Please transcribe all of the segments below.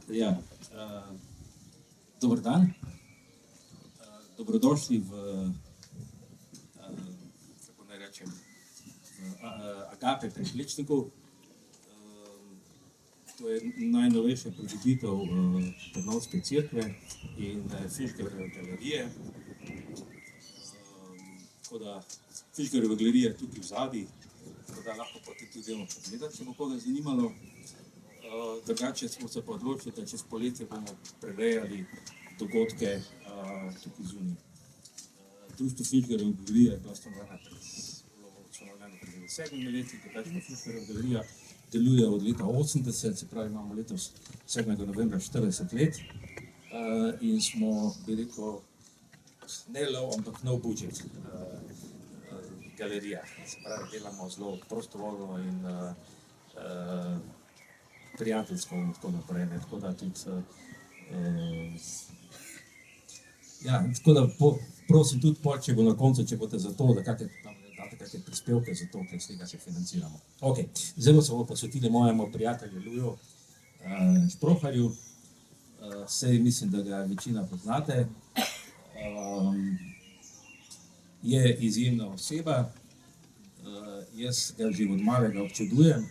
Ja, dober dan. Dobrodošli v, kako naj rečem, Agape pri Plečniku. To je najnovejša pridobitev Trnovske cerkve in Finžgarjeve galerije. Tako da Finžgarjeva galerija je tukaj vzadaj, tako da lahko potem tudi delno pogledati, če bo koga zanimalo. Drugače smo se pa odločili, da čez poletje bomo prerejali dogodke tukaj zunaj. Društvo Finžgarjeva galerija je bila ustanovljena pred 7 leti, drugače Finžgarjeva galerija deluje od leta 80, se pravi imamo letos 7. novembra 40 let in smo, bi rekel, ne low, ampak no budget galerija. Se pravi, delamo zelo prostovoljno in prijateljsko in tako naprej, ne, tako da tudi tako da prosim tudi pol, če bo na koncu, če boste za to, da date kakšne prispevke za to, ker s tega se financiramo. Ok, zdaj se bomo posvetili mojemu prijatelju Luju Šproharju, saj mislim, da ga večina poznate. Je izjemna oseba, jaz ga že od malega občudujem.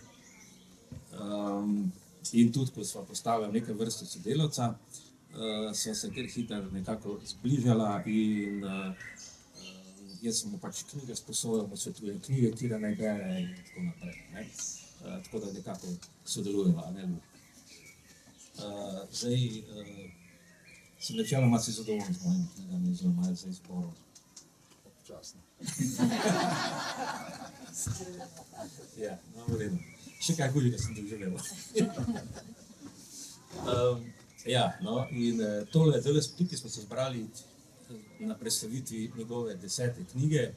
In tudi, ko sva postala neke vrste sodelavca, sva se kar hitro nekako zbližala in jaz sem mu pač knjige sposojal, mu svetujem knjige, kire naj bere in tako naprej, ne. Tako da nekako sodelujeva, ne. Zdaj sem načeloma si zadovoljen z mojimi knjigami, oziroma z izborom. Občasno. Ja, no, v redu. Še kaj hujega sem doživel. Ja, no, in tole, tukaj smo se zbrali na predstavitvi njegove 10. knjige.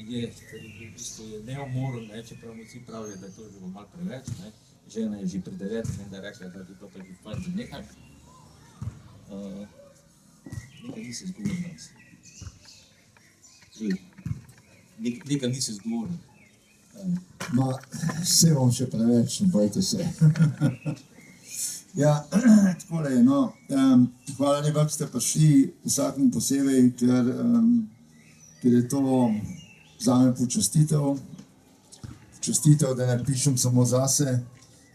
Je v bistvu neumoren, ne, čeprav mu vsi pravijo, da je to že bo malo preveč, ne. Žena je že pri 9. menda rekla, da bi to pa že fajn nekaj. Nekaj nisi zgovoren danes. Nekaj nisi zgovoren. Ma, vse bom še preveč, ne bojte se. Ja, takole je, no. Hvala lepa, da ste prišli vsakem posebej, ker je to zame počastitev. Počastitev, da ne pišem samo zase.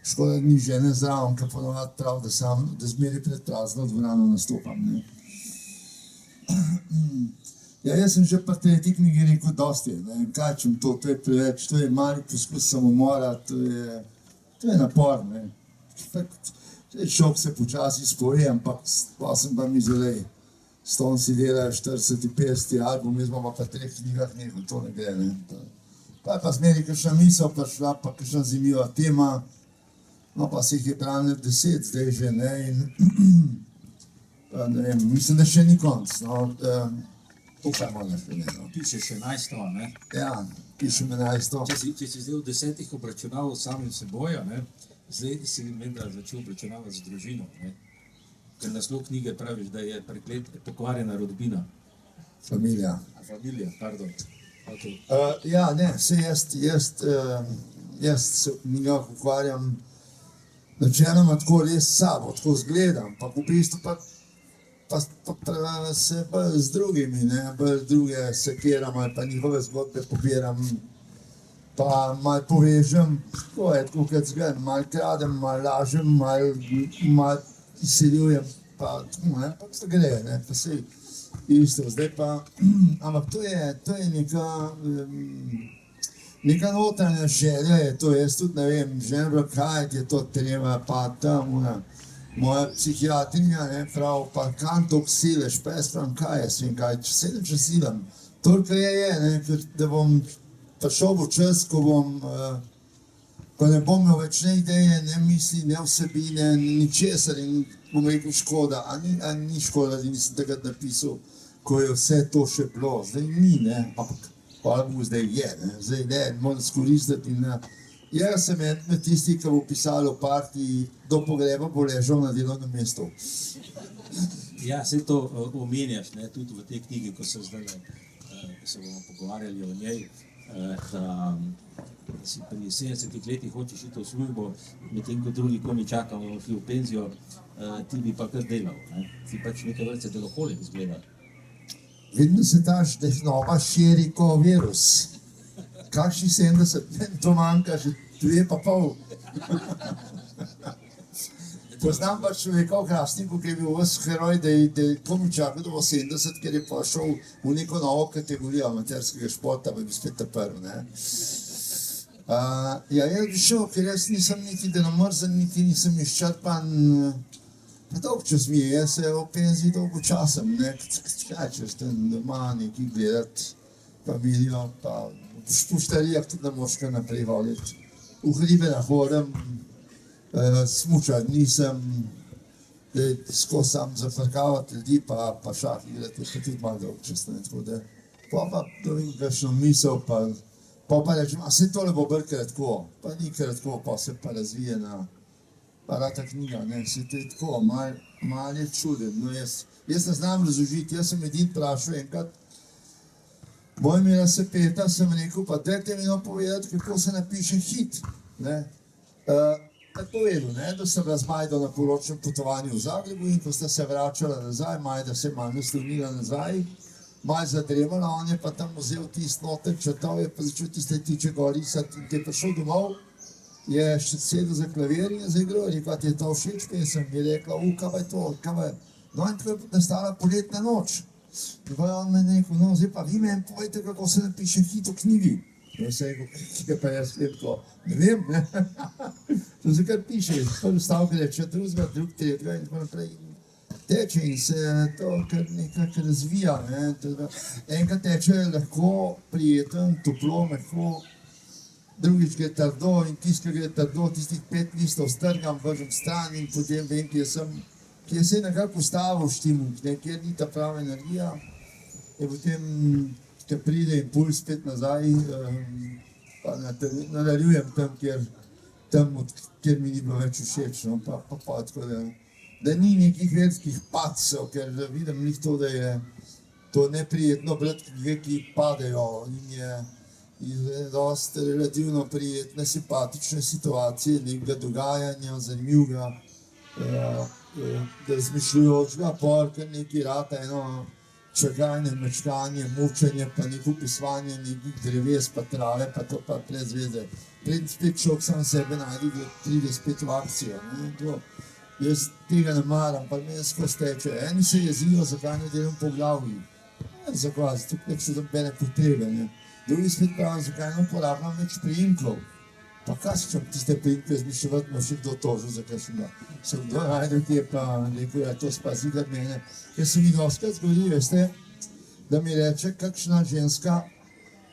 Škoda, da ni žene zraven, ker ponovadi prav, da zmeri pred prazno dvorano nastopam, ne. Ja, jaz sem že pri 3. knjigi rekel dosti, ne, kaj čem to je preveč, to je mali poskus samomora, to je napor, ne. Šok se počasi spoje, ampak pa sem pa mizelej, s tom si delajo 40, 50 album, jaz bom pa 3 knjigah nehal, to ne gre, ne. Pa je pa zmeri kakšna misel prišla, pa kakšna zanimiva tema, no pa se jih je branil 10 zdaj že, ne, in pa ne vem, mislim, da še ni konc, no. Upajmo na še, no. Pišeš 11, ne? Ja, pišem 11. Če si zdaj v 10 obračunaval samim seboj, ne, zdaj si menda začel obračunavati z družino, ne. Ker naslov knjige praviš, da je pokvarjena rodbina. Familija. Familija, pardon. Okay. Ja, ne, saj jaz se v knjigah ukvarjam načeloma tako res s sabo, tako zgledam, pa v bistvu pa se bolj z drugimi, ne, bolj druge sekiram ali pa njihove zgodbe pobiram, pa malo povežem, tako je, tako kot zgledam, malo kradem, malo lažem, malo izsiljujem, pa tako, ne, pa to gre, ne, pa sej isto, zdaj pa, ampak to je neka notranja želja je to, jaz tudi ne vem, želja, kaj je to treba, pa tam, moja psihiatrinja, ne, prav, pa kam toliko sileš, pa jaz pravim, kaj jaz vem, kaj, če silam, toliko je, ne, ker da bom prišel v čas, ko ne bom imel več ne ideje, ne misli, ne vsebine, ničesar in bom rekel škoda, a ni škoda, da nisem takrat napisal, ko je vse to še bilo, zdaj ni, ne, ampak hvala Bogu, zdaj je, ne, zdaj ne, moram skoristiti in jaz sem eden med tisti, ki bo pisal o partiji, do pogreba bo ležal na delovnem mestu. Ja, saj to omenjaš, ne, tudi v tej knjigi, ko se zdaj, ko se bomo pogovarjali o njej, da si pri 70 letih hočeš iti v službo, medtem ko drugi komi čakamo v penzijo, ti bi pa kar delal. Ne? Ti pač neke vrste deloholik izgleda. Vedno se ta tehnova širi kot virus. Kakšni 70, to manjka že 2,5. Poznam pa človeka v Hrastniku, ki je bil ves heroj, da je komi čakal do 70, ker je pa šel v neko novo kategorijo amaterskega športa, pa bi spet prvi. Ja, jaz bi šel, ker jaz nisem niti denomrzen, niti nisem izčrpan. Pa dolgo čas mi je, jaz se v penziji dolgo časem, kaj češ tam doma nekaj gledati, familijo, pa v špuštarijah tudi ne moš kar naprej voditi. V hribe ne hodim, smučar nisem, skozi sam zafrkavati ljudi, pa šah igrati, pa tudi malo dolgo čas, tako da. Pa dobim kakšno misel, pa rečem, a se tole bo bolj kratko, pa ni kratko, pa se pa razvije na parata knjiga, se to je tako, malo je čuden. No, jaz ne znam razložiti, jaz sem edin vprašal enkrat, Mojmira Sepeta sem rekel, pa dajte mi povedati, kako se napiše hit. Tako povedal, da sem bila z Majdo na poročnem potovanju v Zagrebu in ko sta se vračala nazaj, Majda se je malo naslonila nazaj, malo zadremala, on je pa tam vzel tist noter, črtal je pa začel tiste tiče gor risati in te je prišel domov, je sedel za klavir in je zaigral, rekel, ti je to všeč pesem, je rekla, kaj pa je to, kaj pa je. No in tako je nastala Poletna noč. In pa je on meni rekel, no zdaj pa vi meni povejte, kako se napiše hit v knjigi. In se je rekel, kaj pa jaz vem to, ne vem, To se kar piše, prvi stavek reče, drugega, tretjega in tako naprej. Teče in se to kar nekako razvija. Enkrat teče lahko, prijeten, toplo, mehko, drugič gre trdo in tisti, ki gre trdo, tistih 5 listov strgam, vržem stran in potem vem, kje se je nekako ustavil štimuk, kjer ni ta prava energija. In potem, ko pride impuls spet nazaj, pa nadaljujem tam, kjer mi ni bilo več všeč, pa tako da ni nekih velikih padcev, ker vidim njih to, da je to neprijetno brati knjige, ki padejo in je dosti relativno prijetne, simpatične situacije, nekega dogajanja, zanimivega, razmišljujočega, kar nekaj rata, eno čakanje, mečkanje, mučenje, pa neko pisovanje nekih dreves, pa trave, pa to pa brez veze. Pred spet človek sam sebe najde, da pride spet v akcijo. Jaz tega ne maram, pa me skozi teče. Eni se jezijo, zakaj ne delam po glavi. Zakaj, zato nek so nobene potrebe. Drugi spet pravim, zakaj ne uporabljam več priimkov. Pa kaj se čem tiste priimke, jaz bi še vrtno še kdo tožil za kakšnega. Sem kdo najdel, ki je pa rekel, ja, to spazi gled mene. Ker se mi doskrat zgodi, veste, da mi reče kakšna ženska,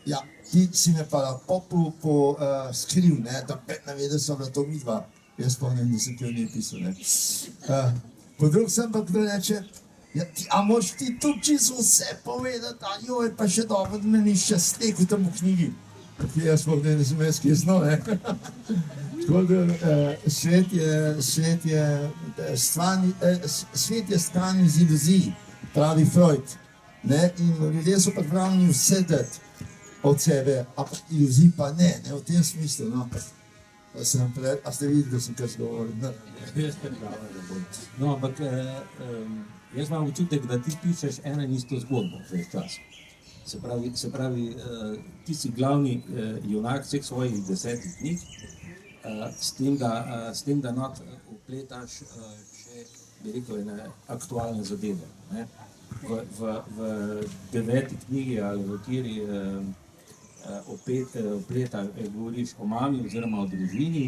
ja, ti si me pa lepo skril, da ne ve, da sem na to midva. Jaz spomnim, da sem ti v njej pisal. Po drug sem pa kdo reče, a moš ti tudi čisto vse povedati, a joj, pa še dobro, da me ni še stekel tam v knjigi. Jaz spomnim, da sem jaz kisno, Tako da svet je stran iz iluzij, pravi Freud. In ljudje so pripravljeni vse dati od sebe, ampak iluzij pa ne, v tem smislu. A ste videli, da sem kar zgovoril? No, ampak jaz imam občutek, da ti pišeš eno in isto zgodbo vse čas. Se pravi, ti si glavni junak vseh svojih 10 knjig, s tem, da not upletaš še, bi rekel, ene aktualne zadeve. V 9. knjigi ali v kateri govoriš o mami oziroma o družini,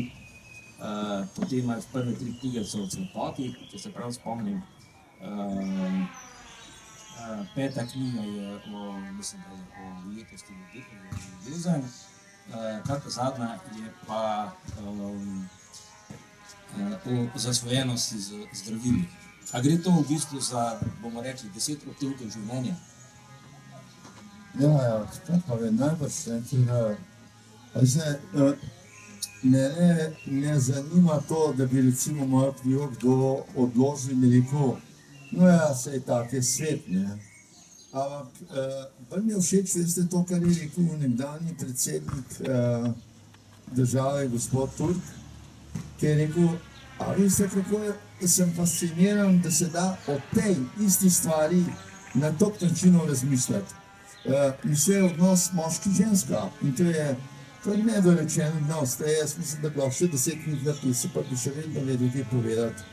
potem imaš prve 3 knjige so o slepoti, če se prav spomnim. 5. knjiga je o ujetosti in ljubezen, ta zadnja je pa o zasvojenosti z zdravili. A gre to v bistvu za, bomo rekli, 10 odtenkov življenja? Ja, tako pa je najbrž, mene ne zanima to, da bi recimo moj vpliv kdo odložil in rekel, no ja, sej tak je svet, Ampak bolj mi je všeč, veste, to, kar je rekel nekdanji predsednik države, gospod Turk, ki je rekel, a veste, kako sem fasciniran, da se da o tej isti stvari na tok načinov razmišljati. In vse je odnos moški-ženska in to je nedorečen odnos. Jaz mislim, da bi lahko še 10 knjig napisal, pa bi še vedno vedel kaj povedati.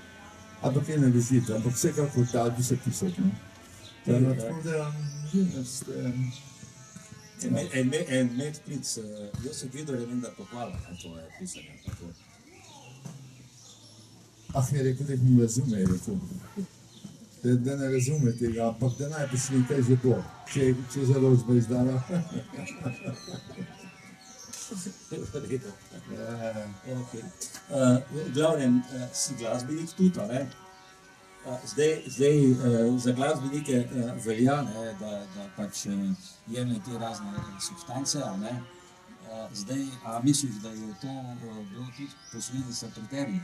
Ampak kaj ne ležite, ampak vsekakor dal bi se pisati. Tako da, En medklic, jaz sem videl, da menda pohvala na tvoje pisanje. je rekel, da jih ne razume, je rekel. Da ne razume tega, ampak da naj piše nekaj že to, če založba izdala. V glavnem, si glasbenik tudi, a ne? Zdaj za glasbenike velja, ne, da pač jemlje te razne substance, a ne? Zdaj, a misliš, da je to bilo tudi posledica pri tebi?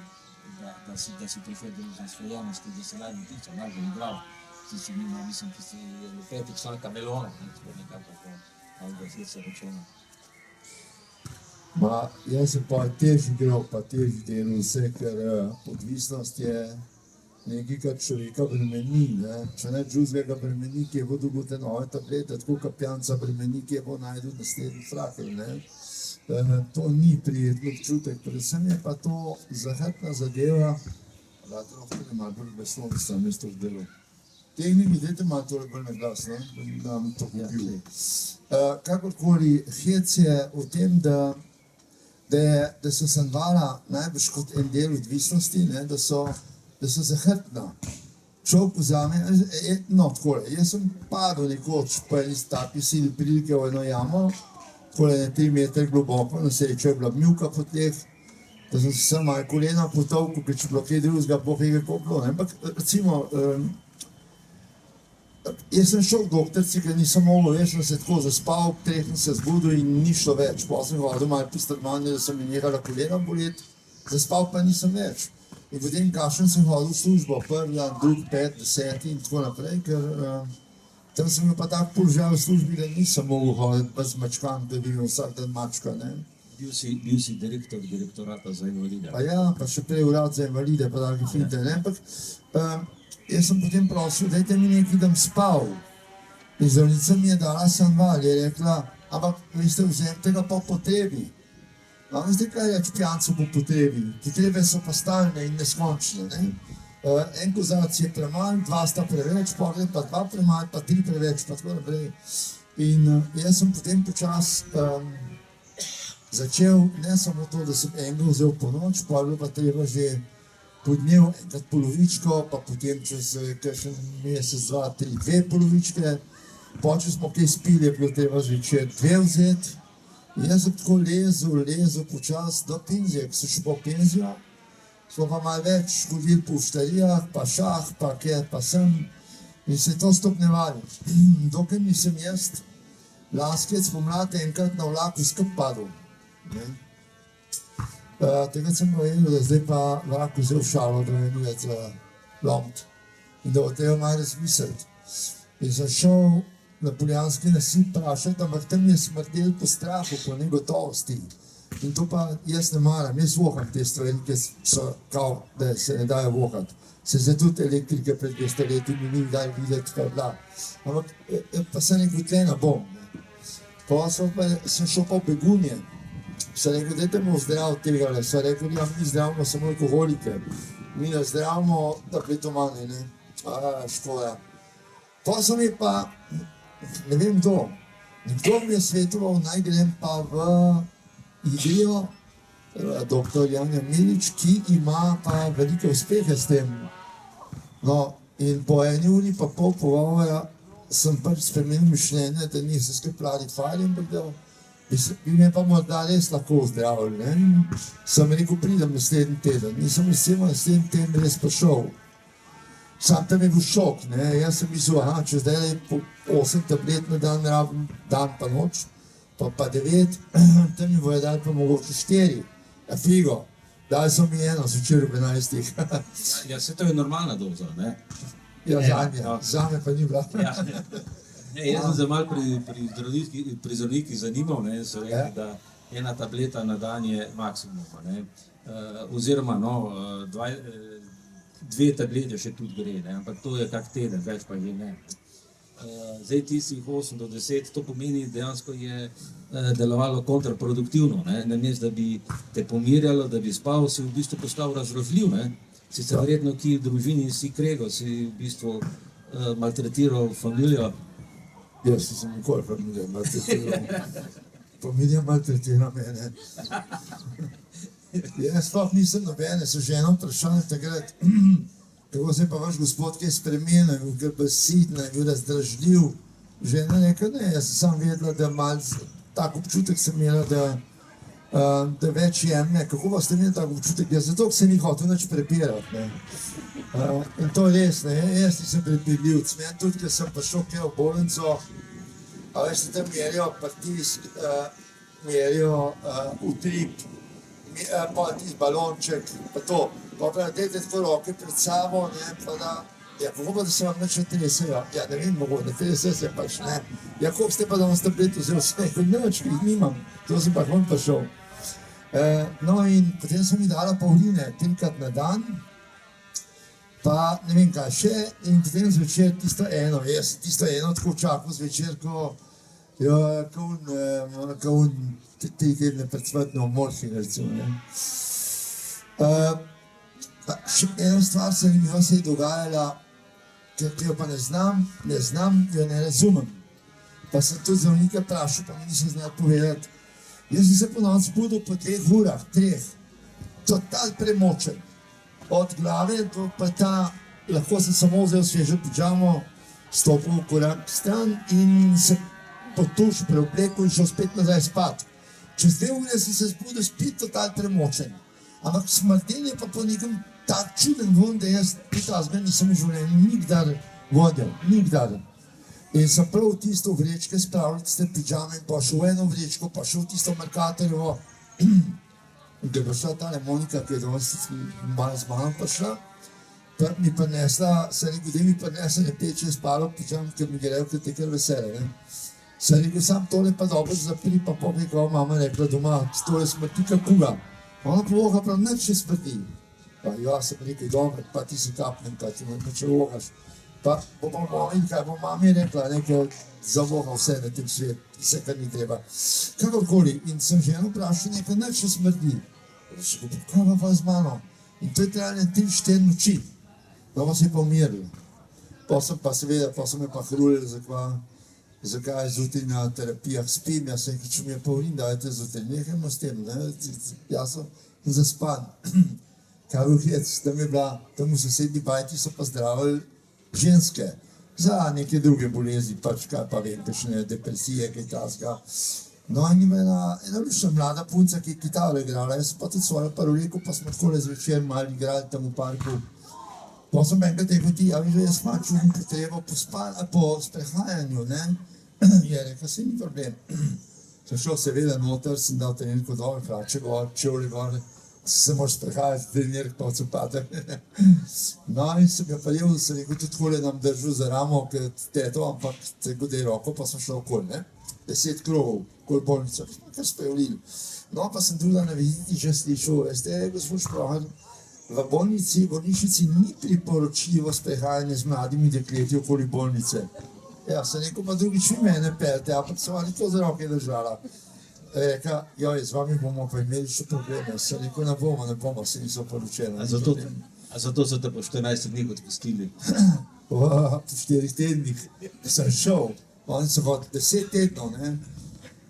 Da si prišel do zasvojenosti, da se lažje tiče, lažje igral. Tiče mimo, mislim, ki si v petih članka Melona, tako nekako po Alba-Sirce rečeno. Jaz sem pa težji igral, pa težji delal vse, ker odvisnost je nekaj, kar človeka bremeni, ne. Če ne drugega bremeni, ki je bo dobil te nove tablete, tako kot pijanca bremeni, ki je bo najdel naslednji frakelj, ne. To ni prijetno občutek, predvsem je pa to zahrbtna zadeva, da lahko ne malo bolj beslovno sem jaz to delal. Tehniki, dajte malo tole bolj na glas, ne, da nam to kupil. Kakorkoli, hec je v tem, da so sanvala najbolj kot en del odvisnosti, ne, da so zahrbtna. Človek vzame, no takole, jaz sem padel nekoč po eni taki sili prilike v eno jamo, takole 3 metre globoko, na srečo je bila mjuka po tleh, da sem se samo malo kolena potolkal, ker če bilo kaj drugega, Bog vege kako bilo, ne, ampak recimo, jaz sem šel k doktorci, ker nisem mogel, jaz sem se tako zaspal, ob 3 sem se zbudil in ni šlo več, potem sem hodil malo pistrmanje, da sem mi nehala kolena boleti, zaspal pa nisem več. In potem kakšen sem hodil v službo, 1. dan, 2., 5., 10. in tako naprej, ker tam sem imel pa tak položaj v službi, da nisem mogel hoditi pa z mačkami, da bi imel vsak dan mačka, ne. Bil si direktor direktorata za invalide. Pa ja, pa še prej urad za invalide, pa take finte, ne, ampak jaz sem potem prosil, dajte mi nekaj, da bom spal. In zdravnica mi je dala sanval, je rekla, ampak veste, vzemite ga po potrebi. No, veste, kaj reč pijancu po potrebi? Potrebe so pa stalne in neskončne, ne. En kozarec je premalo, 2 sta preveč, pogled pa 2 premalo, pa 3 preveč, pa tako naprej. In jaz sem potem počas začel, ne samo to, da sem enega vzel po noč, pa je bilo pa treba že po dnevu enkrat polovičko, pa potem čez kakšen mesec, 2, 3, 2 polovičke, če smo kaj spili, je bilo treba zvečer 2 vzeti. In jaz sem tako lezel počas do penzije, ko sem šel po penzijo, smo pa malo več hodili po vštarijah, pa šah, pa kjer, pa sem, in se je to stopnjevalo. Dokaj nisem jaz lanskega spomladi enkrat na vlaku skup padel. Takrat sem povedal, da zdaj pa vlak vzel šalo, da me ni več za lomiti in da bo treba malo razmisliti. In sem šel na Poljanski nasip prašati, ampak tam je smrdel po strahu, po negotovosti. In to pa jaz ne maram, jaz voham te stvari, ki so kao, da se ne dajo vohati. Se zdaj tudi elektrike pred 200 leti mi ni daj videti, kaj je bila. Ampak pa sem rekel, tle ne bom. Pa sem šel pa v Begunje. Sem rekel, dajte mu zdraviti tega, sem rekel, ja, mi zdravimo samo alkoholike. Mi ne zdravimo tabletomane, ne. Škoda. Pa sem je pa, ne vem kdo, nekdo mi je svetoval, naj grem pa v Idrijo, doktor Janja Milič, ki ima pa velike uspehe s tem. No, in po 1 uri pa pol pogovora sem pač spremenil mišljenje, da nisem sklepljali fajn, ampak da bi me pa morda res lahko zdravili, ne. Sem rekel, pridem naslednji teden. Nisem recimo naslednji teden res prišel. Sam tam je bil šok, ne. Jaz sem mislil, če zdaj po 8 tablet na dan rabim, dan pa noč, pa 9, tam mi bojo dali pa mogoče 4. Ja, figo, dali so mi 1, zvečer ob 11. Ja, se to je normalna doza, ne? Ja, zame pa ni bila. Jaz sem se malo pri zdravnikih zanimal, ne, so rekli, ena tableta na dan je maksimum. Ne? Oziroma, no, dve tablete še tudi gre, ne? Ampak to je kak teden, več pa že ne. Zdaj tistih 8 do 10, to pomeni dejansko je delovalo kontraproduktivno, ne? Namesto da bi te pomirjalo, da bi spal, si v bistvu postal razdražljiv, ne? Sicer verjetno ki v družini si kregal, si v bistvu maltretiral familijo. Jaz nisem nikoli familijo maltretiral. Familija maltretira mene. Jaz sploh nisem nobene, so ženo vprašali takrat, kako se je pa vaš gospod kaj spremenil, je bil kaj besiten, je bil razdražljiv. Žena rekla, ne, jaz sem sam vedela, da malo tak občutek sem imela, da več jemne. Kako pa ste imeli tak občutek? Ja, zato, ker se ni hotel nič prepirati, ne. In to je res, ne, jaz nisem prepirljivc. Meni tudi, ker sem prišel kaj v bolnico, a veš, tam merijo pritisk, merijo utrip, pa tisti balonček, pa to. Pa pravi, dajte tako roke pred sabo, ne, pa da, ja, kako pa da se vam nič ne tresejo? Ja, ne vem, mogo, ne trese se pač, ne. Ja, koliko ste pa danes tableto vzel? Sem rekel, nič, ki jih nimam, to sem pa ven prišel. No in potem sem mi dala Pauline 3-krat na dan, pa ne vem kaj še, in potem zvečer tisto eno, jaz sem tisto eno tako čakal zvečer, ko un 3 tedne pred smrtno morfin, recimo, ne. Še ena stvar zanimiva se je dogajala, ker jo pa ne znam, jo ne razumem. Pa sem tudi zdravnika vprašal, pa mi nisem znal povedati. Jaz sem se po noč budil po 2 urah, 3, total premočen. Od glave do peta, lahko sem samo vzel svežo pižamo, stopil v korak stran in se potuš, preoblekel in šel spet nazaj spat. Čez 2 ure sem se zbudil spet total premočen. Ampak smrtelj je pa po nekem tak čuden von, da jaz tazga nisem v življenju nikdar vodil, nikdar. In sem prav tisto vrečke spravil, tiste pižame in pa šel v eno vrečko, pa šel tisto Mercatorjevo. In ko je prišla tale Monika, ki je danes malo z mano prišla, pa mi prinesla, sem rekel, da mi prinesla ne 5-6 parov pižam, ker mi grejo, ker te kar vesele, ne. Sem rekel, sam tole pa dobro zapri, pa povej, ko mama rekla doma, tole smrti kak kuga. Ona pa voha prav, nič ne smrti. Pa jaz sem rekel, dobro, pa ti se kapnem, pa ti nič ne vohaš. Pa in kaj bo mami rekla, nekaj zavoha vse na tem svet, vse, kar ni treba. Kakorkoli, in sem ženo vprašal, nekaj nič ne smrti. Rekel, kaj pa z mano? In to je trajalo 3-4 noči. Doma se je pa umiril. Pa sem pa seveda, pa so me pa hrulili, zakaj zjutraj na terapijah spim, jaz sem rekel, če mi je Pauline, dajte zjutraj, nehajmo s tem, ne, jaz sem zaspan. Kaj bil hec, tam je bila, tam v sosednji bajti so pa zdravili ženske za neke druge bolezni, pač kaj pa vem, kakšne depresije, kaj tasga. No in ima ena lušna mlada punca, ki je kitaro igrala, jaz sem pa tudi svojo paroleko, pa smo takole zvečer malo igrali tam v parku. Pa sem enkrat rekel, ti, a veš, jaz malo čudim potrebo po sprehajanju, ne? Je rekel, se ni problem. Sem šel seveda noter, sem dal trenirko dol, hlače gor, čevlje gor, se moraš sprehajati, trenirk pa v copatek. No in sem ga paljel, sem rekel, tudi takole nam držal za ramo, ker teto, ampak se godej roko, pa sem šel okoli, ne? 10 krogov, okoli bolnico, kar sprejolili. No pa sem druga na viziti že slišal, veste, gospod Šprohar, v bolnišnici ni priporočljivo sprehajanje z mladimi dekleti okoli bolnice. Ja, sem rekel, pa drugič vi mene pelte, ampak so ali to za roke držala. Reka, joj, z vami bomo pa imeli še probleme. Sem rekel, ne bomo, se niso poročeni. A zato so te po 14 dneh odpustili? Po 4 tednih sem šel, oni so hodili 10 tednov, ne.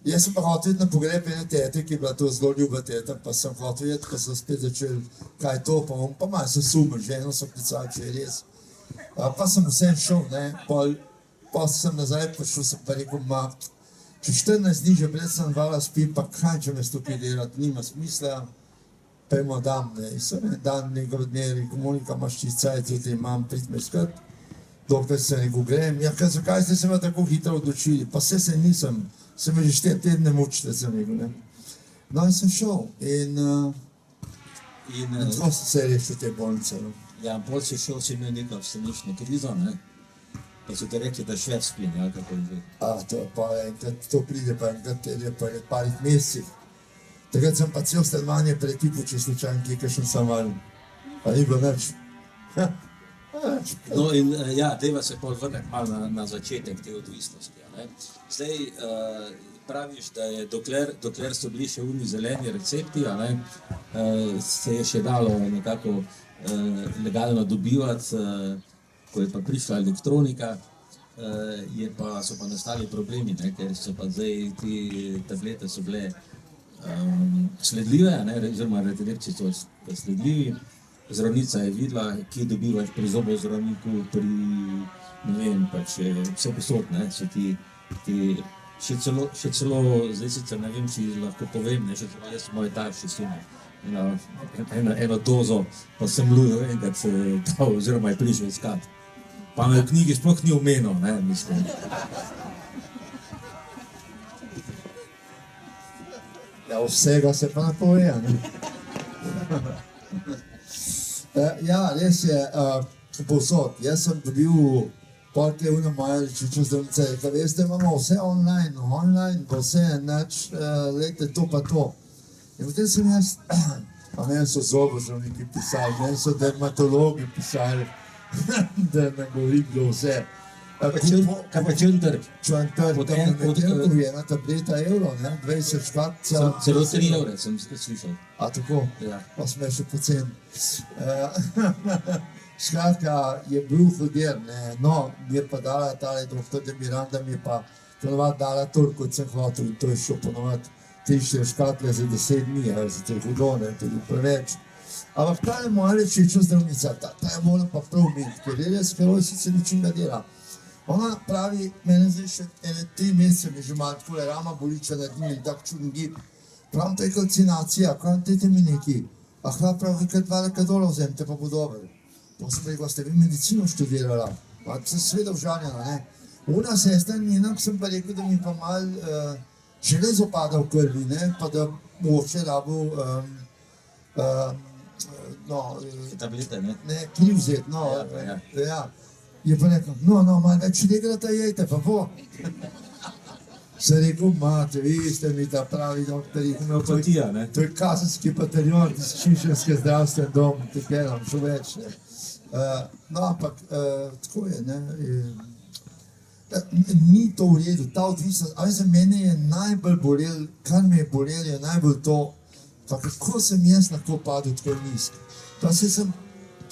Jaz sem pa hotel iti na pogreb ene tete, ki je bila to zelo ljuba teta, pa sem hotel iti, pa so spet začeli, kaj je to, pa malo sem sumil, ženo so klicali, če je res. Pa sem vsem šel, ne, pa sem nazaj prišel, sem pa rekel, če 14 dni že pred sem vala spim, pa kaj če me stopi delati, nima smisla, pojmo dan, ne, in sem en dan nekaj dne rekel, Monika, imaš čisto cajt, jutri imam, prid me skrb, doktor se rekel, grem, ja, zakaj ste se me tako hitro odločili, pa se nisem, se me že 4 tedne mučite, sem rekel, ne. No in sem šel in tako sem se rešil te bolnice, no. Ja, bolj si šel, si imel neko vstanično krizo, ne? Pa so te rekli, da šved spin, ja, kako je zdaj? To pa enkrat, to pride pa enkrat, pa je parih mesecih. Takrat sem pa cel stanovanje pretipil, če slučajno kje kakšen samal. Pa ni bilo nič. No in ja, deva se pol vrne malo na začetek te odvisnosti. Ne? Zdaj praviš, da je dokler so bili še uni zeleni recepti, se je še dalo nekako legalno dobivati, ko je pa prišla elektronika, so pa nastali problemi, ne? Ker so pa zdaj te tablete so bile sledljive, oziroma recepti so sledljivi. Zdravnica je videla, kje dobivaš pri zobozdravniku, pri, ne vem, pač vse posod, so ti, še celo, zdaj sicer ne vem, če lahko povem, še celo jaz moje tarši so eno dozo, pa sem lujo enkrat dal, oziroma je prišel iskat. Pa me v knjigi sploh ni omenil, mislim. Ja, vsega se pa ne pove, ne? Ja, res je, povsod. Jaz sem dobil polke vna moja rečična zdravnica, rekla, veste, imamo vse online, bo vse, lejte to pa to. In potem sem jaz, pa meni so zobozdravniki pisali, meni so dermatologi pisali, da ne govori kdo vse. Kaj pa črn trg? Črn trg, tam na Metelkovi je ena tableta evro, 20 škatca. Celo 3 evre sem slišal. A tako? Ja. Pa smo še poceni. Skratka, je bil hudir, no, mi je pa dala tale doktor de Miranda, mi je pa ponovadi dala toliko, kot sem hotel, in to je šlo ponovadi 3-4 škatle za 10 dni, za te hudo, to je preveč. Ampak ta je moja rečična zdravnica, ta je moram pa prav imeti, ker je res heroj sicer ničim ne dela. Ona pravi, mene zdaj še 3 mesece mi že malo takole rama boliča nad njim in tak čuden gib. Pravim, to je kalcinacija, pravim, dajte mi neki. Aha, prav, vi kaj 2 dola vzemite, pa bo dober. Pa sem rekel, ste vi medicino študirala? Pa sem seveda užaljena, ne. Una sestra njena, sem pa rekel, da mi pa malo železo pada v krvi, ne, pa da mogoče rabil, tablete, ne? Ne, kri vzeti, no, ja. Je pa rekel, no, malo več regrata jejte, pa bo. Sem rekel, mate, vi ste mi ta pravi doktori. Homeopatija, ne? To je kazenski bataljon, Šišenske zdravstvene dom, te pelam, še več, ne. No, ampak, tako je, ne. Ni to v redu, ta odvisnost, ali za mene je najbolj bolel, kar me je bolel, je najbolj to, pa kako sem jaz lahko padel tako nizko. Pa se sem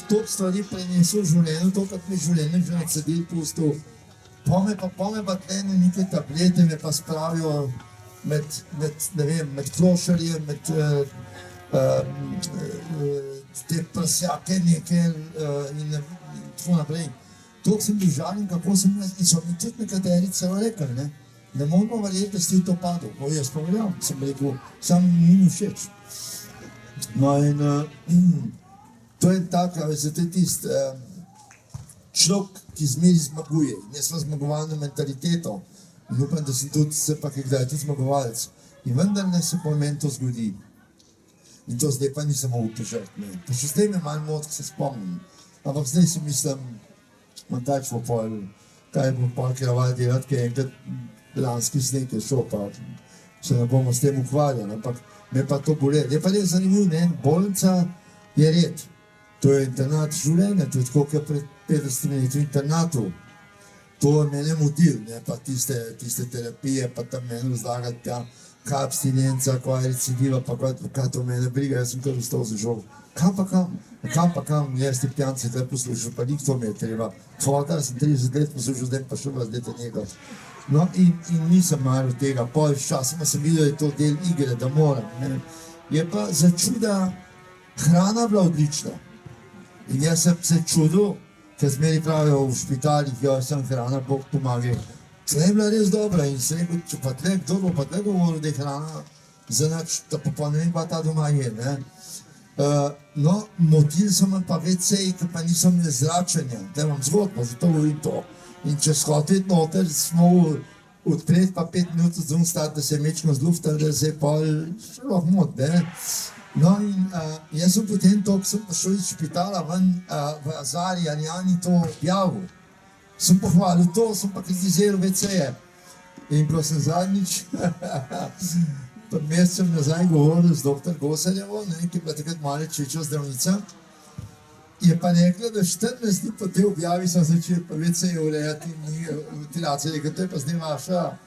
top stvari prenesel v življenju, to, kot mi življenje že odsedil pustil. Pome pa tlene neke tablete, me pa spravijo med klošarje, med te prsjake neke in tako naprej. Toliko sem bil žaljen, kako sem jaz, in so mi tudi nekateri celo rekli, ne. Ne moramo verjeti, da si v to padel. Jaz pa verjam, sem rekel, sam ni mi všeč. No in to je tako, veste, to je tisti človek, ki zmeri zmaguje. Jaz sem zmagovalno mentaliteto in upam, da sem tudi se pa kdaj tudi zmagovalec. In vendar ne se po meni to zgodi. In to zdaj pa nisem mogel težati. Pa še zdaj me malo moti, ko se spomnim. Ampak zdaj si mislim, mantač bo pol, kaj bo pol kraval delati, ker enkrat lanski sneg je šel, pa se ne bomo s tem ukvarjali, ampak me pa to bole. Je pa res zanimiv, ne, bolnica je red. To je internat življenja, to je tako, kot pred 50 leti v internatu. To je mene motil, ne, pa tiste terapije, pa tam mene razlagati, kaj abstinenca, kaj recidiva, pa kaj to mene briga, jaz sem kar vstal za žog. Kam pa kam, jaz ti pijanci te poslušal, pa nik to mi je treba. Fotar sem 30 let poslušal, zdaj pa še vas dete nekaj. No in nisem maral tega, pol časoma sem videl, da je to del igre, da moram, ne. Je pa za čuda hrana bila odlična. In jaz sem se čudil, ker zmeri pravijo v špitalih, sem hrana, Bog pomagaj. Tle je bila res dobra in se rekel, če pa tle, kdo bo pa tle govoril, da je hrana za nič, da pa ne vem, pa ta doma je, ne. No, motil sem pa WC-ji, ker pa nisem imel zračenja, da imam zgodbo, zato govorim to. In če shoditi noter, smo odpreti pa 5 minut odzum stati, da se je mečko zluftal, da se je pol šlo mot, ne. No in jaz sem potem to, ko sem prišel iz špitala ven v Azari, Anjani to objavil. Sem pohvalil to, sem pa kritiziral WC-je. In ko sem zadnjič pa mesec sem nazaj govoril z dr. Gosarjevo, ki je bila takrat male čečo zdravnica. Je pa rekla, da 14 dni po tej objavi sem začel pa več se je urejati ventilacijo. Rekel, to je pa zdaj vaša,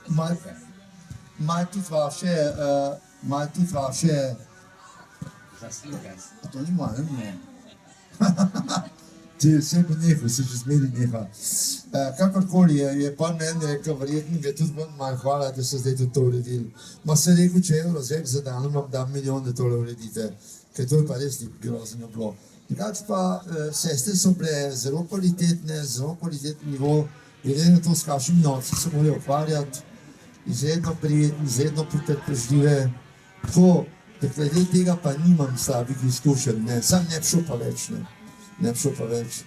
malo tudi vaše, to ni malo, ne? Če vse bo nehal, se že zmeri neha. Kakorkoli je pa meni rekel, verjetno ga tudi malo hvala, da so zdaj tudi to uredili. Ma se rekel, če je rozek za dan, vam dam milijon, da tole uredite, ker to je pa res grozno bilo. Drugače pa sestre so bile zelo kvalitetne, zelo kvaliteten nivo, glede na to, s kakšnimi otroci se morajo ukvarjati, izredno prijetni, izredno potrpežljive. Tako, da glede tega pa nimam slabih izkušenj, ne, sam ne bi šel pa več, ne. Ne bi šel pa več.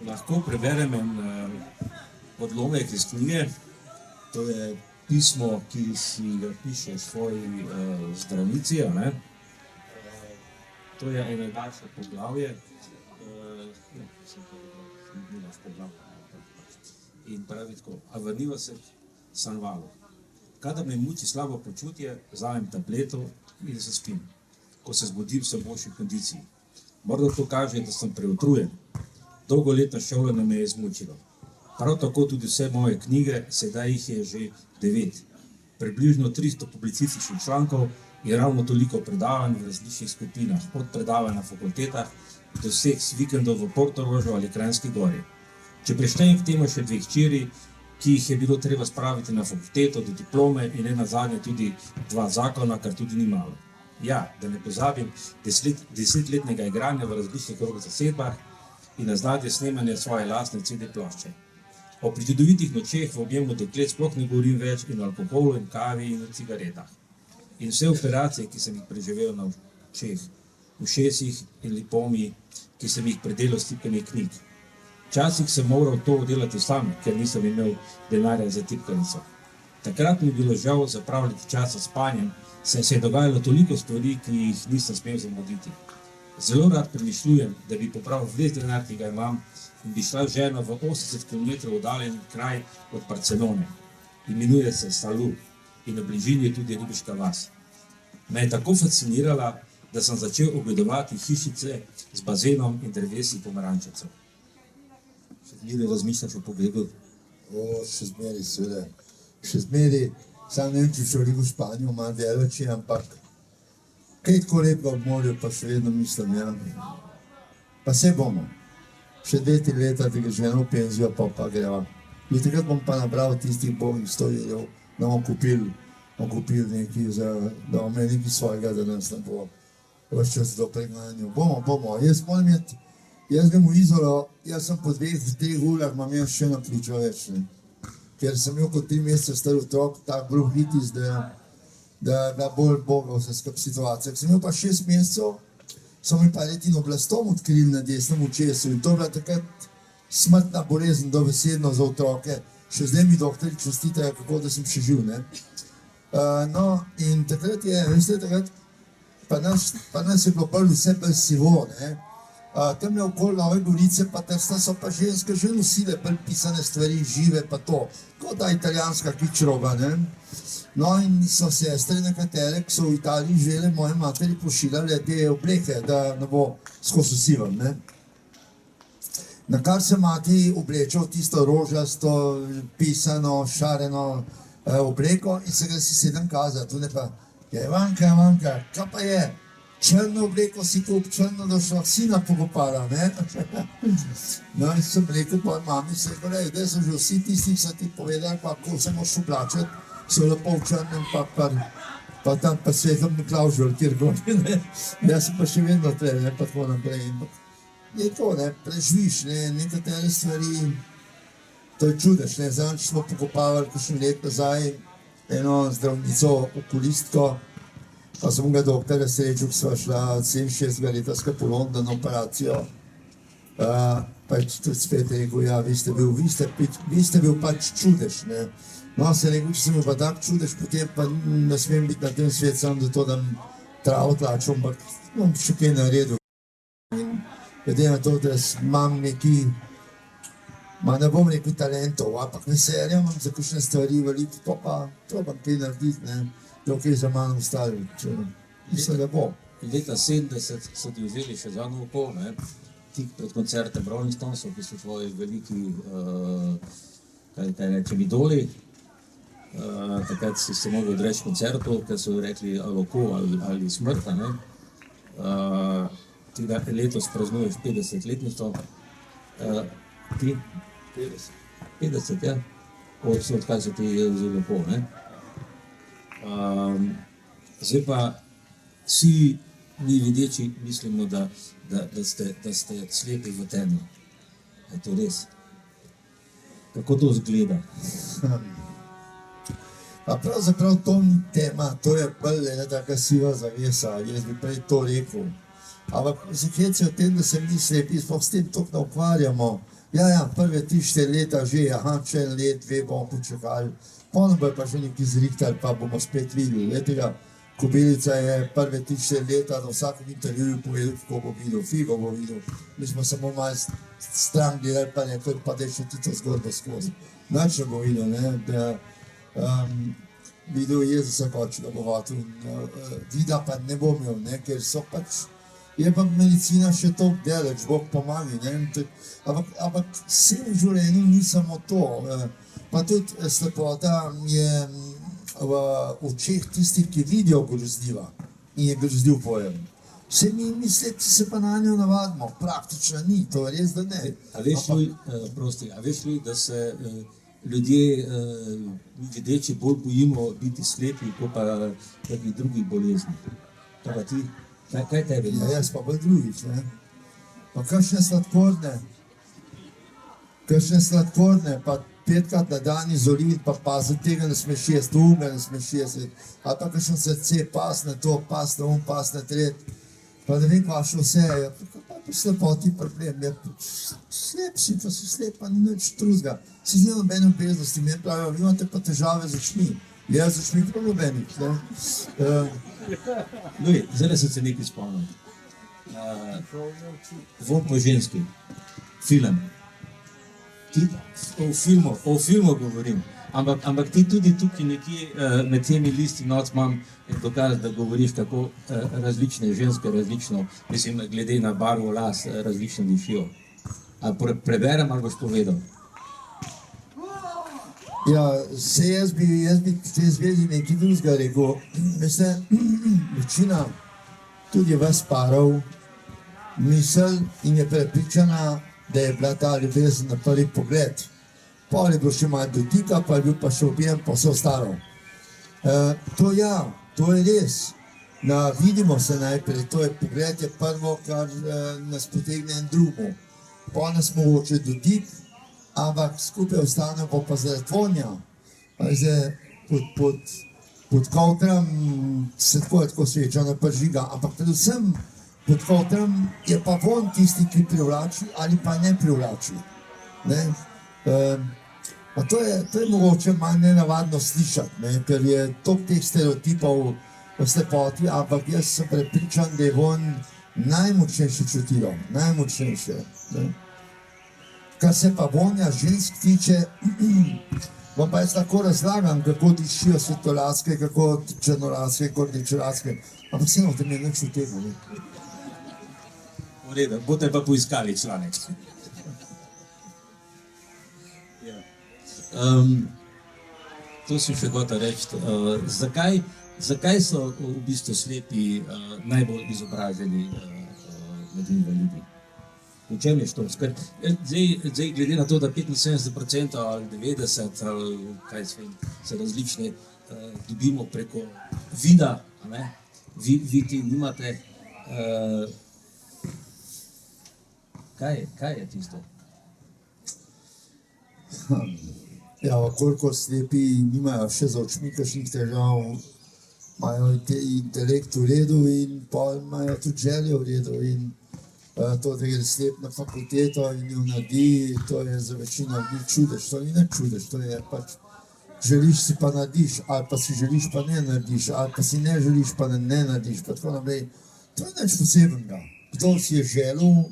Lahko preberem en odlomek iz knjige. To je pismo, ki si ga piše svoji zdravnici, ne? To je eno daljše poglavje. In pravi tako, a vrniva se sanvalo. Kadar me muči slabo počutje, vzamem tableto in se spim. Ko se zbudim, sem v boljši kondiciji. Morda to kaže, da sem preutrujen. Dolgoletno šolanje me je izmučilo. Prav tako tudi vse moje knjige, sedaj jih je že 9. Približno 300 publicističnih člankov in ravno toliko predavanj v različnih skupinah, od predavanj na fakultetah do vseh vikendov v Portorožu ali Kranjski Gori. Če preštejem k temu še 2 hčeri, ki jih je bilo treba spraviti na fakulteto do diplome in ne nazadnje tudi 2 zakona, kar tudi ni malo. Ja, da ne pozabim 10-letnega igranja v različnih zasedbah in nazadnje snemanja svoje lastne CD plošče. O pričudovitih nočeh v objemu deklet sploh ne govorim več in o alkoholu in kavi in o cigaretah. In vse operacije, ki sem jih preživel na očeh, ušesih in lipomi, ki sem jih predelal s tipkanjem knjig. Včasih sem moral to delati sam, ker nisem imel denarja za tipkanico. Takrat mi je bilo žal zapravljati čas s spanjem, saj se je dogajalo toliko stvari, ki jih nisem smel zamuditi. Zelo rad premišljujem, da bi popravil ves denar, ki ga imam, in bi šla z ženo v 80 km oddaljen kraj od Barcelone. Imenuje se Salou in na bližini je tudi ribiška vas. Me je tako fascinirala, da sem začel ogledovati hišice z bazenom in drevesi pomarančevcev. Še zmeraj razmišljaš o pogledu? Še zmeraj, seveda. Še zmeraj, sam ne vem, če šel v Španijo, malo več, ampak kaj tako lepo ob morju, pa še vedno mislim, ja. Pa se bomo. Še 2-3 leta, da ga ženo v penzijo, pa greva. In takrat bom pa nabral tistih bogih 100 evrov, da bomo kupili nekaj, da bomo imeli nekaj svojega, da nas ne bo več čas do pregnanja. Bomo. Jaz grem v Izolo, jaz sem po 2-3 urah, imam jaz še na pljučo več, ne. Ker sem imel kot 3 mesece star otrok, tak bronhitis, da bolj boga vse skup situacija. Sem imel pa 6 mesecev, so mi pa retinoblastom odkrili na desnem očesu in to je bila takrat smrtna bolezen dobesedno za otroke. Še zdaj mi doktorji čestitajo, kako da sem še živ, ne. No, in takrat je, veste, takrat pa nas je bilo bolj vse bolj sivo, ne. Tam je okoli Nove Gorice, pa Trsta so pa ženske že nosile bolj pisane stvari, žive pa to. Kot ta italijanska kičroba, ne. No in so sestre nekatere, ki so v Italiji žele moje materi pošiljale te obleke, da ne bo skozi sivam, ne. Na kar se mati oblečev tisto rožasto, pisano, šareno obleko in se gre si 7 kazati. Tune pa, Ivanka, kaj pa je? Črno obleko si kup, črno došla sina pokopala, ne. No in sem rekel pa mami, se rekel, da so že vsi tisti, ki so ti povedali, pa ko se moraš oblačati, so lepo v črnem, pa tam pa svetom Miklavžu, kjer gori, ne. Jaz sem pa še vedno tle, ne, pa tako naprej. Je to, ne, preživiš, ne, nekatere stvari, to je čudež, ne, zadnjič smo pokopavali kakšen let nazaj eno zdravnico, okulistko, pa sem ga doktorja srečal, ki sva šla 67 leta skupaj v London na operacijo, pa je tudi spet rekel, ja, vi ste bil pač čudež, ne. No, se je rekel, če sem bil pa tak čudež, potem pa ne smem biti na tem svet sam zato, da travo tlačem, ampak bom še kaj naredil. Glede na to, da imam neki, ne bom rekel talentov, ampak veselja imam za kakšne stvari veliko, pa probam kaj narediti, ne. dokaj za mano ustavil. Mislim, da bo. Leta 70 so ti vzeli še za oko, tik pred koncertem Rolling Stonesov, ki so tvoji veliki, kaj rečem, idoli. Takrat si se mogel odreči koncertu, ker so rekli ali oko ali smrt. Ti letos praznuješ 50-letnico. Ti? 50, ja. Odkaj so ti vzeli oko, zdaj pa vsi mi videči mislimo, da ste slepi v temi. Je to res? Kako to izgleda? Pa pravzaprav to ni tema, to je bolj ena taka siva zavesa, jaz bi prej to rekel. Ampak se o tem, da se mi slepi, sploh s tem toliko ne ukvarjamo. Ja, prve 3-4 leta že, če en let, 2 bomo počakali, potem bojo pa že nekaj zrihtali, pa bomo spet videli. Letega Kobilica je prve 3-4 leta na vsakem intervjuju povedal, kako bo videl, figo bo videl. Mi smo samo malo stran gledali, pa nekaj, pa da je še tisto zgodbo skozi. Način bo videl, videl Jezusa Kočega bo hotel, vida pa ne bo imel, ker so pač, je pa medicina še toliko deleč, Bog pomagi, ampak vse v življenju ni samo to, pa tudi slepota je v očeh tistih, ki vidijo grozljiva in je grozljiv pojem. Vse mi slepi se pa na njo navadimo, praktično ni, to je res, da ne. A veš li, da se ljudje videči bolj bojimo biti slepi, kot pa kakih drugih bolezni? To pa ti? Kaj tebi? Ja, jaz pa bolj drugih, Pa kakšne sladkorne, pa 5krat na dan izoliti, pa paziti, tega ne smeš jesti, ne smeš jesti, ali pa kakšno srce, pasne to, pasne pasne tret, pa ne vem, kaj še vse je, pa slepoti problem, slep si, pa si slep, pa ni nič drugega, si z nobene obveznosti, meni pravijo, vi imate pa težave z očmi, jaz z očmi prav nobenih, Zdaj sem se nekaj spomnil. Von po ženski, film. O filmu govorim, ampak ti tudi tukaj nekje med temi listi noc imam dokaz, da govoriš, kako različne ženske različno, mislim, glede na barvo las, različno dišijo. Preberem ali boš povedal? Ja, se jaz bi v tej zvezi nekaj drugega rekel. Veste, večina tudi vas parov misli in je prepričana, da je bila ta ljubezen na prvi pogled. Pol je bil še malo dotika, pa je bil pa še objem, pa vse ostalo. To je res. Vidimo se najprej, to je pogled, je prvo, kar nas potegne en drugo. Pol nas mogoče dotik, ampak skupaj ostanemo pa zaradi vonja. Pod kovtrom se tako svečano prižiga, ampak predvsem pod kovtrom je pa von tisti, ki privlači ali pa ne privlači. To je mogoče malo nenavadno slišati, ker je toliko teh stereotipov o slepoti, ampak jaz sem prepričan, da je von najmočnejše čutilo, najmočnejše. Kar se pa vonja žensk tiče, vam pa jaz lahko razlagam, kako dišijo svetlolaske, kako črnolaske, kako rdečelaske, ampak vseeno v tem je nič v tega. V redu, boste pa poiskali članek. To sem še hotel reči. Zakaj so v bistvu slepi najbolj izobraženi med invalidi? V čem je to? Zdaj, glede na to, da 75% ali 90% ali kaj se različne dobimo preko vida, vi ti nimate. Kaj je tisto? Ja, koliko slepi nimajo še za očmi kakšnih težav, imajo intelekt v redu in pol imajo tudi željo v redu in to, da gre slep na fakulteto in jo naredi, to je za večino ljudi čudež, to ni ne čudež, to je pač želiš si pa narediš, ali pa si želiš pa ne narediš, ali pa si ne želiš pa ne narediš, pa tako naprej. To je nič posebnega. Kdo si je želel,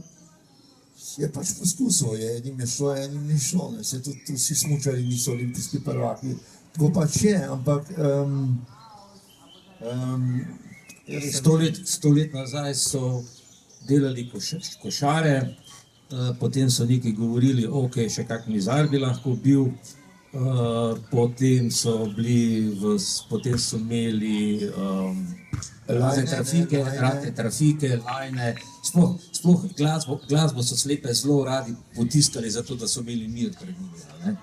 je pač poskusil, enim je šlo, enim ni šlo, se tudi vsi smučari niso olimpijski prvaki, tako pač je, ampak Jaz sem- 100 let nazaj so delali košare, potem so neki govorili, ok, še kak mizar bi lahko bil, potem so bili, potem so imeli razne trafike, lajne, sploh glasbo so slepe zelo radi potiskali, zato da so imeli mir pred njimi, ne?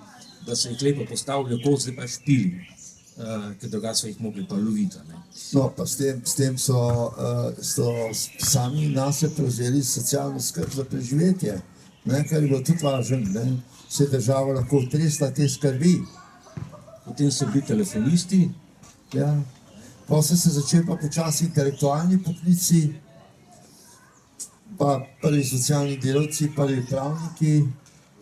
Da so jih lepo postavili okoli, zdaj pa špili, ker drugače so jih mogli pa loviti. Ne? No, pa s tem so sami nase prevzeli socialno skrb za preživetje, ne, kar je bilo tudi važno, ne. Se je država lahko tresla te skrbi. Potem so bili telefonisti, Ja. Pa so se začeli pa počasi intelektualni poklici, pa prvi socialni delavci, prvi pravniki,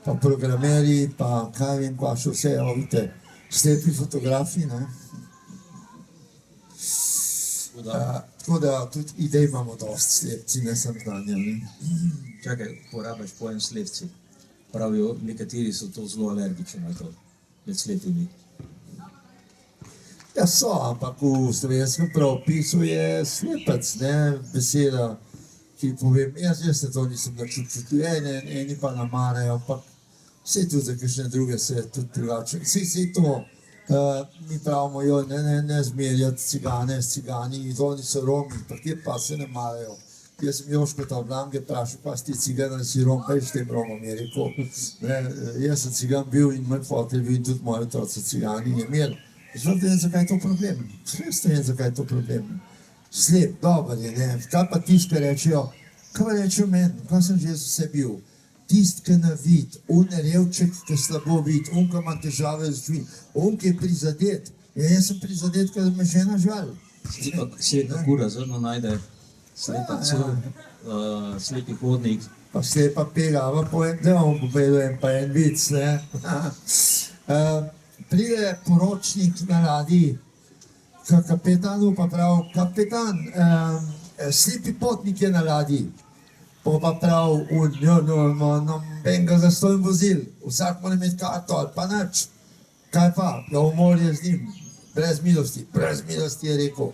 pa programerji, pa kaj vem, pa še vse, evo, vidite, slepi fotografi, ne. Tako da tudi idej imamo dosti slepci, ne samo znanja, ne. čakaj, porabiš pojem slepci. Pravijo, nekateri so to zelo alergični na to, med slepimi. Ja, so, ampak v slovenskem pravopisu je slepec, ne, beseda, ki povem, jaz se to nisem nič občutil, eni pa namarajo, ampak vse tudi za kakšne druge se tudi drugače. Vse to, mi pravimo, jo, ne zmerjati cigane s cigani, oni so Romi, pa kje pa se ne marajo. Jaz sem Joškota Blanke vprašal, pa si ti cigan ali si Rom, kaj s tem Romom je rekel. Ne, jaz sem cigan bil in moj fotelj bil in tudi moji otroci cigani in je imel. Zdaj vem, zakaj je to problem. Res vem, zakaj je to problem. Slep, dober je, ne. Kaj pa tisti, ki rečejo, kaj pa rečejo meni, kaj sem že vse bil. Tisti, ki ne vid, on je revček, ki slabo vid, on, ki ima težave z očmi, on, ki je prizadet. Ja, jaz sem prizadet, ker me žena žal. Sleka kura zrno najde, slepa cel, slepi hodnik. Pa slepa pegava po en del, bom povedal en vic, ne. Pride poročnik na radij k kapetanu, pa pravi, kapetan, slepi potnik je na radij. Pa pravi, nobenega zastonj vozil, vsak mora imeti karto ali pa nič. Kaj pa? Ja, v morje z njim, brez milosti je rekel.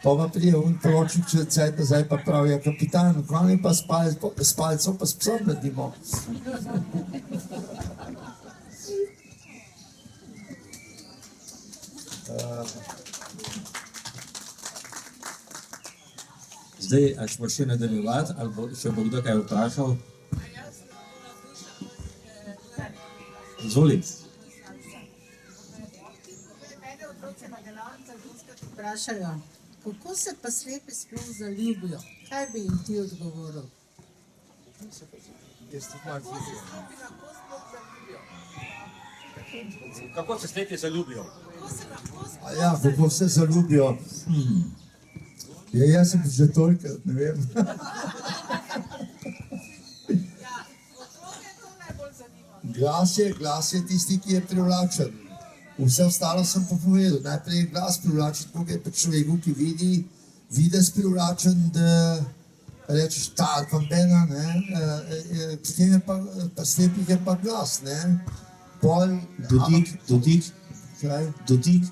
Pa pride poročnik čez cajt nazaj, pa pravi, ja, kapitan, kaj mi pa s palcem pa s psom naredimo. Zdaj, a ćemo še nadaljevati, ali še bo kdo kaj vprašal? Izvoli. Mene otroci na delavnicah dostikrat vprašajo, kako se pa slepi sploh zaljubijo? Kaj bi jim ti odgovoril? Kako se slepi zaljubijo? A ja, kako se zaljubijo. Ja, jaz sem že tolikrat, ne vem. Glas je tisti, ki je privlačen. Vse ostalo sem pa povedal. Najprej je glas privlačen, tako je pa človeku, ki vidi, videz privlačen, da rečeš ta ali pa bena, ne. Potem je pa slepih je pa glas, ne. Pol, Dotik, kaj? dotik.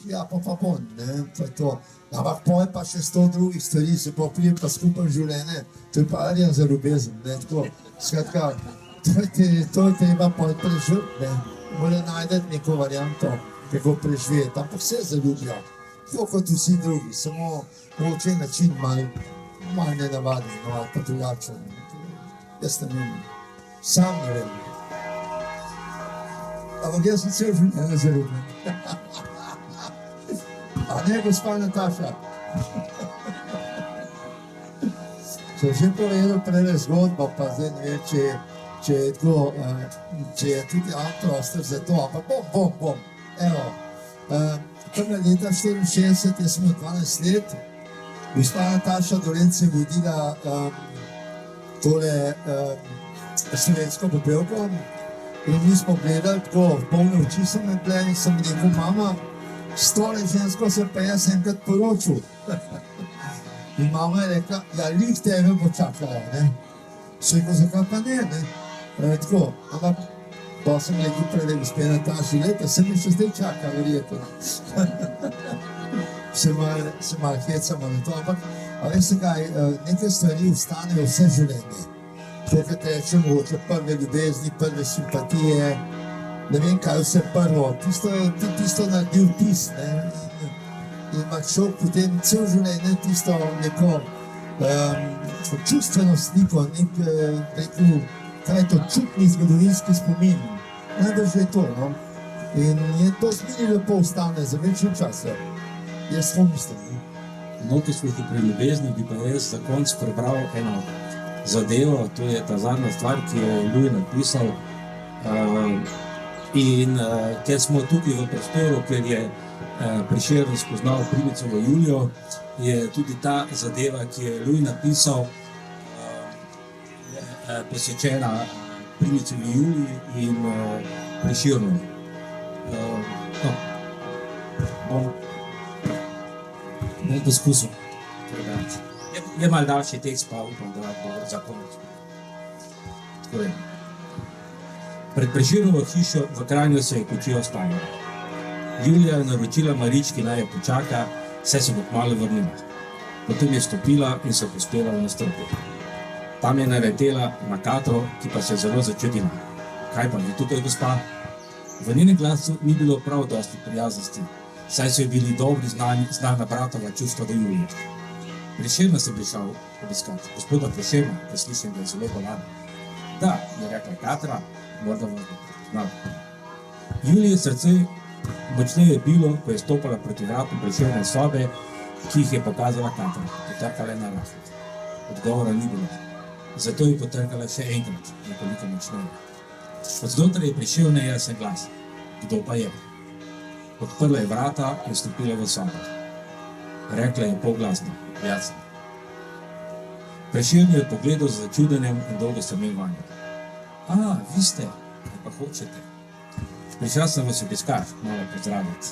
Ja, pa bon, ne, to je to. Ampak pol pa še 100 drugih stvari, se pa prije pa skupaj življenje, to je pa arija za ljubezen, ne, tako. Skratka, to je treba pol preživeti, ne. Mora najti neko varianto, kako preživeti, ampak vse zaljubijo. Tako kot vsi drugi, samo mogoče način malo nenavaden, no, ali pa drugačen. Jaz ne vem, sam ne vem. Ampak jaz sem cel življenje zaljubljen. A ne, gospa Nataša? Sem že povedal prej zgodbo, pa zdaj ne vem, če je tako, če je tudi prostor za to, ampak bom. Evo, prvega leta 64, jaz sem imel 12 let, gospa Nataša Dolenc je vodila tole slovensko popevko in mi smo gledali tako, polne oči so me bile in sem rekel, mama, s tole žensko se pa jaz enkrat poročil. In mama je rekla, ja, lih tebe bo čakala, ne. Sem rekel, zakaj pa ne. Tako, ampak pa sem rekel prej, gospe Nataši, leta, se mi še zdaj čaka, verjetno. se malo hecamo na to, ampak a veste kaj, neke stvari ostanejo vse življenje. To, kar teče mogoče prve ljubezni, prve simpatije, ne vem kaj vse prvo, tisto naredi vtis, ne, in ima človek potem cel življenje tisto neko čustveno sliko, rekel, kaj je to čutni zgodovinski spomin, najbrž je to, no. In je to zmeni lepo ostane za večjo časa. Jaz to mislim. No, ki smo pri ljubezni, bi pa jaz za konc prebral eno zadevo, to je ta zadnja stvar, ki je Louis napisal. Ker smo tukaj v prostoru, ker je Prešeren spoznal Primicovo Julijo, je tudi ta zadeva, ki je Louis napisal, posvečena Primicovi Juliji in Prešernu. Bom poskusil. Je malo daljši tekst, pa upam, da bo za konec. Tako je. Pred Prešernovo hišo v Kranju se je kočijo spanje. Julija je naročila Marički, naj jo počaka, saj se bo kmalu vrnila. Potem je stopila in se pospela v nastropje. Tam je naletela na Katro, ki pa se je zelo začudila. Kaj pa vi tukaj, gospa? V njenem glasu ni bilo prav dosti prijaznosti, saj so ji bili dobri znana bratova čustva do Julije. Prešerna se prišel obiskati. Gospoda Prešerna, ker slišim, da je zelo bolan. Da, je rekla Katra, morda vas bo prepoznala. Julije srce močneje bilo, ko je stopala proti vratu Prešerne sobe, ki jih je pokazala Katra. Potrkala je na rahlo. Odgovora ni bilo. Zato je potrkala še enkrat, nekoliko močneje. Od znotraj je prišel nejasen glas. Kdo pa je? Odprla je vrata in stopila v sobo. Rekla je polglasno, jasno. Prešeren je pogledal z začudenjem in dolgo strmel vanjo. A, vi ste, kaj pa hočete? Prišla sem vas obiskat, malo pozdraviti.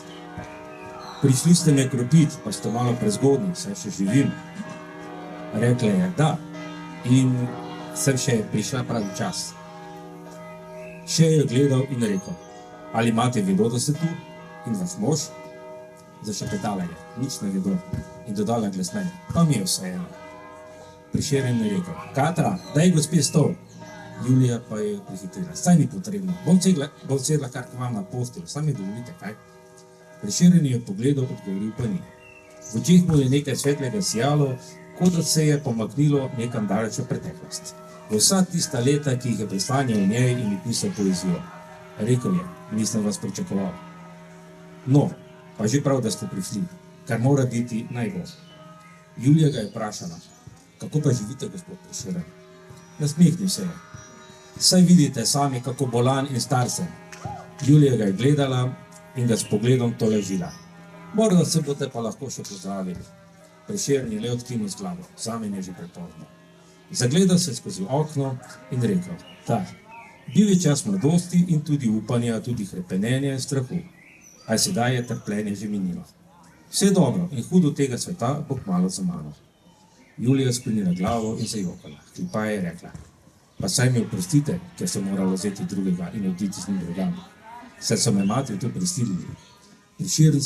Prišli ste me kropiti, pa ste malo prezgodni, saj še živim. Rekla je, da, in sem še prišla pravi čas. Še je gledal in rekel, ali imate vedo, da ste tu? In vaš mož? Zašepetala je, nič ne vedo. In dodala glasneje, pa mi je vseeno. Prešeren je rekel, Katra, daj gospe stol. Julija pa je prihitela, saj ni potrebno, bom sedla kar k vam na posteljo, sami dovolite, kaj? Prešeren je pogledal, odgovoril pa ni. V očeh mu je nekaj svetlega sijalo, kot da se je pomaknilo nekam daleč v preteklost. V vsa tista leta, ki jih je prislanjal v njej in ji pisal poezijo. Rekel je, nisem vas pričakoval. No, pa že prav, da ste prišli, kar mora biti najbolj. Julija ga je vprašala, kako pa živite, gospod Prešeren? Nasmehnil se je. Saj vidite sami, kako bolan in star sem. Julija ga je gledala in ga s pogledom tolažila. Morda se boste pa lahko še pozdravili. Prešeren je le odkinil z glavo, zame je že prepozno. Zagledal se skozi okno in rekel, da, bil je čas mladosti in tudi upanja, tudi hrepenenja in strahu. A sedaj je trpljenje že minilo. Vse dobro in hudo tega sveta bo kmalu za mano. Julija je sklonila glavo in zajokala. Hripa je rekla, pa saj mi oprostite, ker sem morala vzeti drugega in oditi z njim drugam. Saj so me materi tu prisilili. Prešeren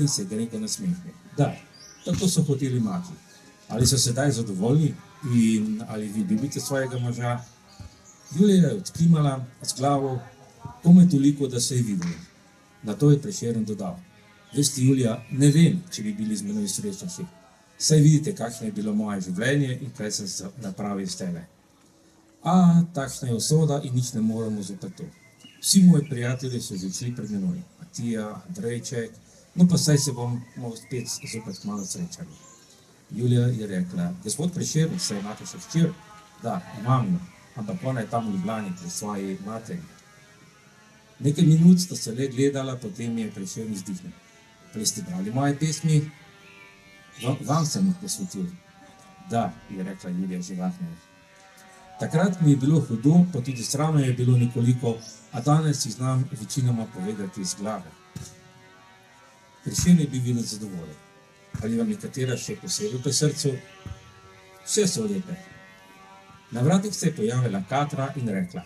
se je grenko nasmehnil. Da, tako so hoteli mati. Ali so sedaj zadovoljni in ali vi ljubite svojega moža? Julija je odklimala z glavo, komaj toliko, da se je videla. Nato je Prešeren dodal, veste, Julija, ne vem, če bi bili z menoj srečnejši. Saj vidite, kakšno je bilo moje življenje in kaj sem napravil s tebe. A, takšna je usoda in nič ne moremo zopet to. Vsi moji prijatelji so že šli pred menoj. Matija, Andrejček, no pa saj se bomo spet zopet malo srečali. Julija je rekla, gospod Prešeren, saj imate še hčer? Da, imam jo, ampak ona je tam v Ljubljani pri svoji materi. Nekaj minut sta se le gledala, potem je Prešeren izdihnil. Prej ste brali moje pesmi? Vam sem jih posvetil. Da, je rekla Julija živahneje. Takrat mi je bilo hudo, pa tudi sramno je bilo nekoliko, a danes si znam večinoma povedati iz glave. Prešeren je bil videti zadovoljen. Ali vam je katera še posebej pri srcu? Vse so lepe. Na vratih se je pojavila Katra in rekla,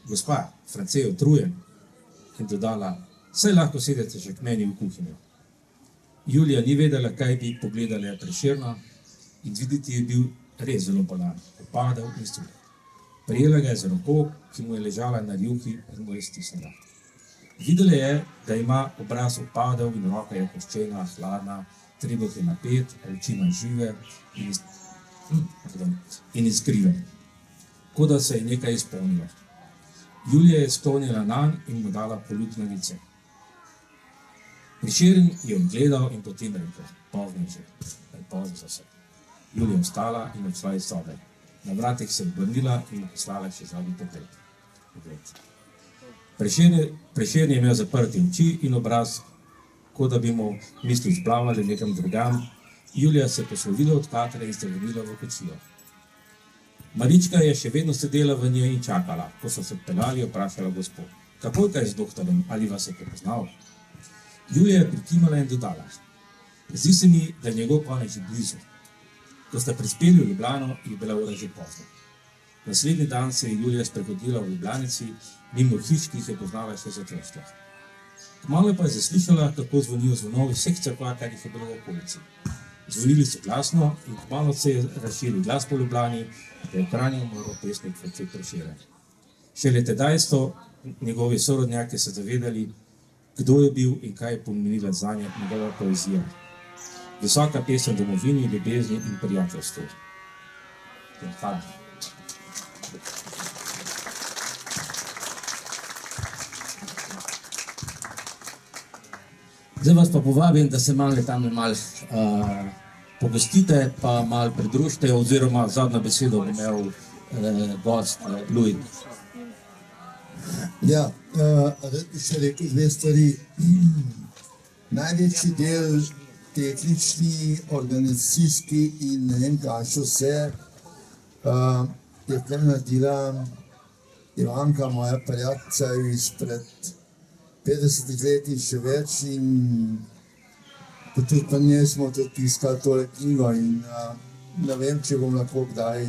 gospa, France je utrujen. In dodala, Saj lahko sedete še k meni v kuhinjo. Julija ni vedela, kaj bi pogledala Prešerna in videti je bil res zelo bolan, upadal in strul. Prijela ga je za roko, ki mu je ležala na rjuhi in mu je stisnila. Videla je, da ima obraz upadal in roka je koščena, hladna, trebuh je napet, oči ima žive in iskrive. Kot da se je nekaj izpolnilo. Julija je sklonila nanj in mu dala poljub na lice. Prešeren je odgledal in potem rekel: pozno že, pozno za vse. Julija je vstala in odšla iz sobe. Na vratih se je obrnila in poslala še zadnji pogled. Prešeren je imel zaprte oči in obraz, kot da bi mu misli splavali nekam drugam. Julija se je poslovila od Katre in se vrnila v kočijo. Marička je še vedno sedela v njej in čakala. Ko so se peljali, je vprašala gospod: kako je kaj z doktorjem, ali vas je prepoznal? Julija je prikimala in dodala: zdi se mi, da je njegov konec že blizu. Ko sta prispeli v Ljubljano, je bila ura že pozna. Naslednji dan se je Julija sprehodila v Ljubljanici, mimo hiš, ki jih je poznala še za otroštva. Kmalu pa je zaslišala, kako zvonijo zvonovi vseh cerkva, kar jih je bilo v okolici. Zvonili so glasno in kmalu se je razširil glas po Ljubljani, da je v Kranju umrl pesnik Frančišek Prešeren. Šele tedaj so njegovi sorodnjaki se zavedali, kdo je bil in kaj je pomenila zanje njegova poezija. Visoka pesem domovini, ljubezni in prijateljstvu. Hvala. Zdaj vas pa povabim, da se malo tam pogostite, pa malo pridružite, oziroma zadnjo besedo bo imel gost Luj. Ja, rad bi še rekel dve stvari. Največji del tehnični, organizacijski in ne vem kaj še vse je tem naredila Ivanka, moja prijateljica izpred 50 let in še več, in tudi pa njej smo tudi tiskali tole knjigo in ne vem, če bom lahko kdaj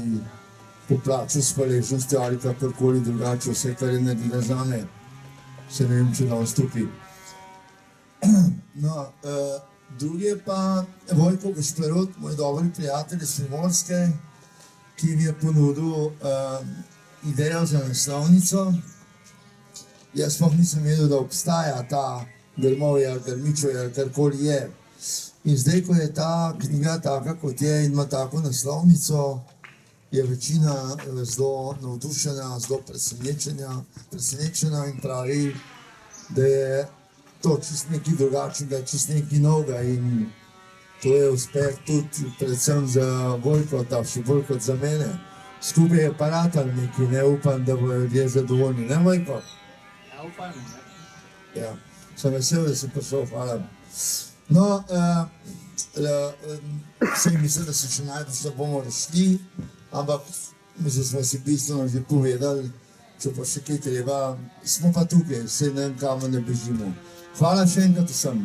poplačal s hvaležnostjo ali kakorkoli drugače vse, kar je naredila zame. Se ne vem, če danes tukaj. No, drugi je pa Vojko Gašperut, moj dobri prijatelj iz Primorske, ki mi je ponudil idejo za naslovnico. Jaz sploh nisem vedel, da obstaja ta Grmovje ali Grmičevje ali karkoli je. In zdaj, ko je ta knjiga taka, kot je, in ima tako naslovnico, je večina zelo navdušena, zelo presenečena in pravi, da je to čist nekaj drugačnega, čist nekaj novega, in to je uspeh tudi predvsem za Vojko, ta še bolj kot za mene. Skupaj je paratal nekaj, ne upam, da bojo ljudje zadovoljni, ne Vojko? Ja, upam, ne? Ja, sem vesel, da si prišel, hvala. No, sej mislim, da se še najbolj da bomo rešli, ampak mislim, smo si bistveno že povedali, če pa še kaj treba, smo pa tukaj, sej ne vem, kam ne bežimo. Hvala še enkrat vsem.